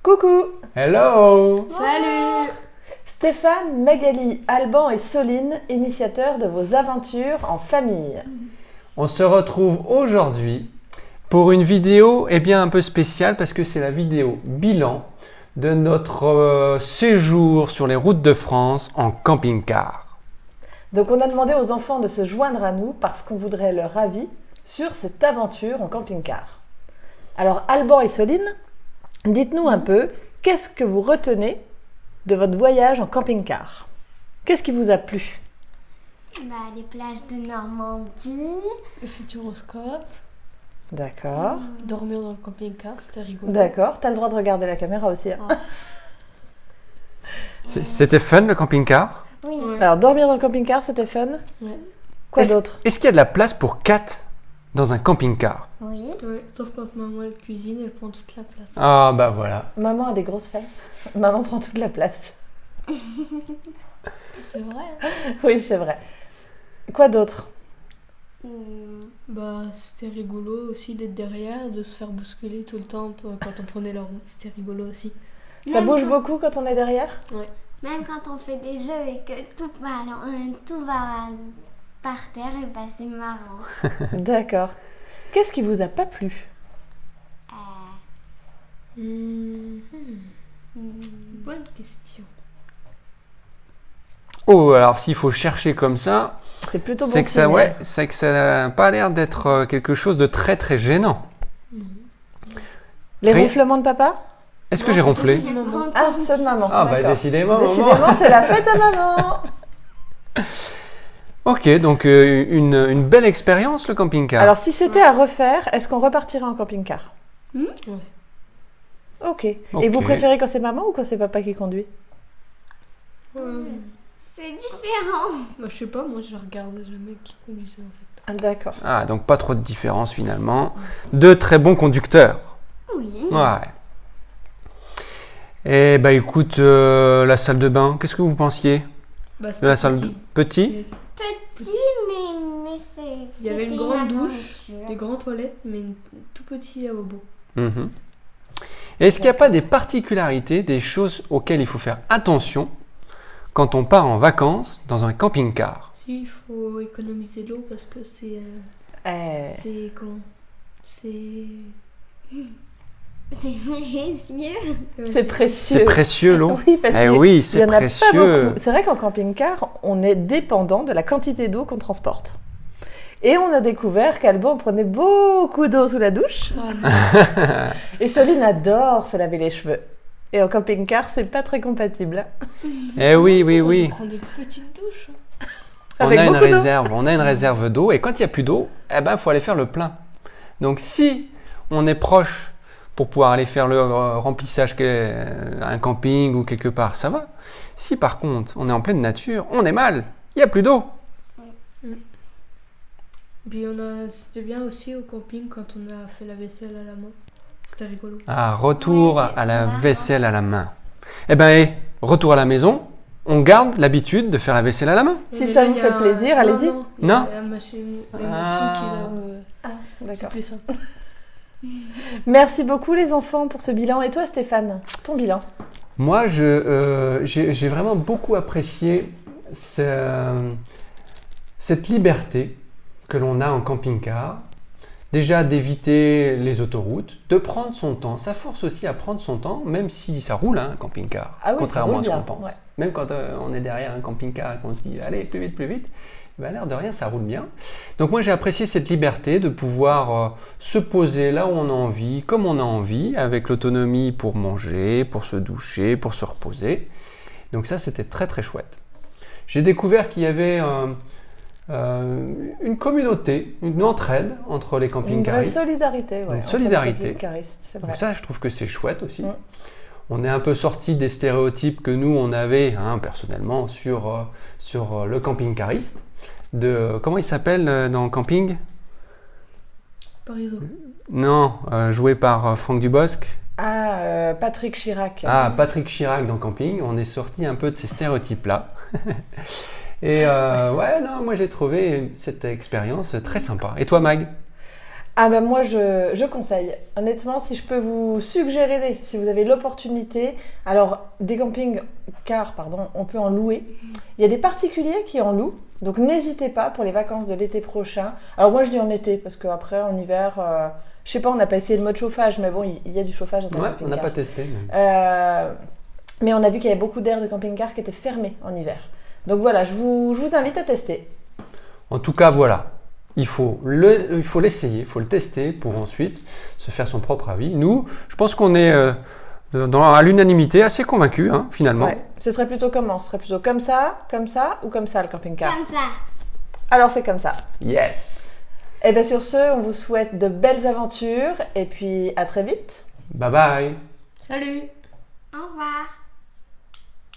Coucou! Hello! Salut! Stéphane, Magali, Alban et Soline, initiateurs de vos aventures en famille. On se retrouve aujourd'hui pour une vidéo un peu spéciale parce que c'est la vidéo bilan de notre séjour sur les routes de France en camping-car. Donc on a demandé aux enfants de se joindre à nous parce qu'on voudrait leur avis sur cette aventure en camping-car. Alors Alban et Soline, dites-nous un peu, qu'est-ce que vous retenez de votre voyage en camping-car? Qu'est-ce qui vous a plu? Les plages de Normandie. Le futuroscope. D'accord. Dormir dans le camping-car, c'était rigolo. D'accord, t'as le droit de regarder la caméra aussi. Hein. C'était fun le camping-car? Oui. Ouais. Alors dormir dans le camping-car, c'était fun. Ouais. Quoi d'autre? Est-ce qu'il y a de la place pour 4 dans un camping-car? Oui. Ouais, sauf quand maman elle cuisine, elle prend toute la place. Ah bah voilà. Maman a des grosses fesses. Maman prend toute la place. C'est vrai. Hein. Oui, c'est vrai. Quoi d'autre? Bah, c'était rigolo aussi d'être derrière, de se faire bousculer tout le temps quand on prenait la route. C'était rigolo aussi. Ça Même bouge quand- beaucoup quand on est derrière? Ouais. Même quand on fait des jeux et que tout va par terre, et c'est marrant. D'accord. Qu'est-ce qui vous a pas plu? Bonne question. Oh, alors s'il faut chercher comme ça, C'est plutôt bon c'est que ça, signe. ouais, c'est que ça n'a pas l'air d'être quelque chose de très très gênant. Les Rien. ronflements de papa? Est-ce que j'ai ronflé? Maman. Ah, ceux de maman. Ah bah d'accord. décidément, maman. Décidément, c'est la fête à maman. Ok, donc une belle expérience le camping-car. Alors, si c'était à refaire, est-ce qu'on repartirait en camping-car? Ouais. Ok. Et Ok. vous préférez quand c'est maman ou quand c'est papa qui conduit? C'est différent. Bah, je sais pas, moi je regarde jamais qui conduisait en fait. Ah, d'accord. Ah, donc pas trop de différence finalement. Deux très bons conducteurs. Oui. Ouais. Et bah écoute, la salle de bain, qu'est-ce que vous pensiez Bah, de la c'était salle petit? Petit, mais c'est. Il y avait une c'était grande aventure. douche, des grandes toilettes, mais tout petit lavabo. Mhm. Est-ce qu'il n'y a pas des particularités, des choses auxquelles il faut faire attention quand on part en vacances dans un camping-car? Si, il faut économiser l'eau parce que c'est. C'est comment? C'est. C'est précieux. C'est précieux. C'est précieux l'eau? Oui, parce Eh qu'il oui, il y c'est en a pas précieux. beaucoup. C'est vrai qu'en camping-car, on est dépendant de la quantité d'eau qu'on transporte. Et on a découvert qu'Alban prenait beaucoup d'eau sous la douche. Et Soline adore se laver les cheveux. Et en camping-car, c'est pas très compatible. Eh oui, oui, oui. On prend des petites douches. On Avec a une beaucoup d'eau. réserve, on a une réserve d'eau et quand il n'y a plus d'eau, eh ben faut aller faire le plein. Donc si on est proche pour pouvoir aller faire le remplissage un camping ou quelque part, ça va. Si par contre on est en pleine nature, on est mal, il n'y a plus d'eau. Puis c'était bien aussi au camping quand on a fait la vaisselle à la main. C'était rigolo. Ah, retour Ouais, c'est à la marrant. vaisselle à la main. Eh ben, retour à la maison, on garde l'habitude de faire la vaisselle à la main. Si Mais ça là, vous il y fait a plaisir, non, allez-y. Non, il y a Non. la machine qui est Ah. là. C'est D'accord. plus simple. Merci beaucoup les enfants pour ce bilan. Et toi Stéphane, ton bilan? Moi, j'ai vraiment beaucoup apprécié cette liberté que l'on a en camping-car. Déjà d'éviter les autoroutes, de prendre son temps. Ça force aussi à prendre son temps, même si ça roule, hein, un camping-car. Ah oui, ça contrairement roule à ce qu'on bien, pense. ouais. Même quand on est derrière un camping-car et qu'on se dit allez, plus vite, ben, à l'air de rien, ça roule bien. Donc moi, j'ai apprécié cette liberté de pouvoir se poser là où on a envie, comme on a envie, avec l'autonomie pour manger, pour se doucher, pour se reposer. Donc ça, c'était très très chouette. J'ai découvert qu'il y avait une communauté, une entraide entre les Une vraie camping-caristes. solidarité. Ouais, Une entre solidarité. les camping-caristes, c'est vrai. Donc ça, je trouve que c'est chouette aussi. Mm. On est un peu sorti des stéréotypes que nous, on avait personnellement sur le camping-cariste. Comment il s'appelle dans le camping? Pariso. Non, joué par Franck Dubosc. Ah, Patrick Chirac. Ah, Patrick Chirac dans Camping. On est sorti un peu de ces stéréotypes-là. Et ouais, non, moi j'ai trouvé cette expérience très sympa. Et toi, Mag? Ah ben moi je conseille. Honnêtement, si je peux vous suggérer, si vous avez l'opportunité, alors des camping-cars, on peut en louer. Il y a des particuliers qui en louent, donc n'hésitez pas pour les vacances de l'été prochain. Alors moi je dis en été, parce qu'après en hiver, je sais pas, on n'a pas essayé le mode chauffage, mais bon, il y a du chauffage dans un camping-car. On n'a pas testé. Mais on a vu qu'il y avait beaucoup d'aires de camping-car qui étaient fermées en hiver. Donc voilà, je vous invite à tester. En tout cas, voilà. Il faut l'essayer, il faut le tester pour ensuite se faire son propre avis. Nous, je pense qu'on est à l'unanimité assez convaincus, finalement. Ouais. Ce serait plutôt comment? Ce serait plutôt comme ça ou comme ça le camping-car? Comme ça. Alors c'est comme ça. Yes. Et bien sur ce, on vous souhaite de belles aventures et puis à très vite. Bye bye. Salut. Au revoir.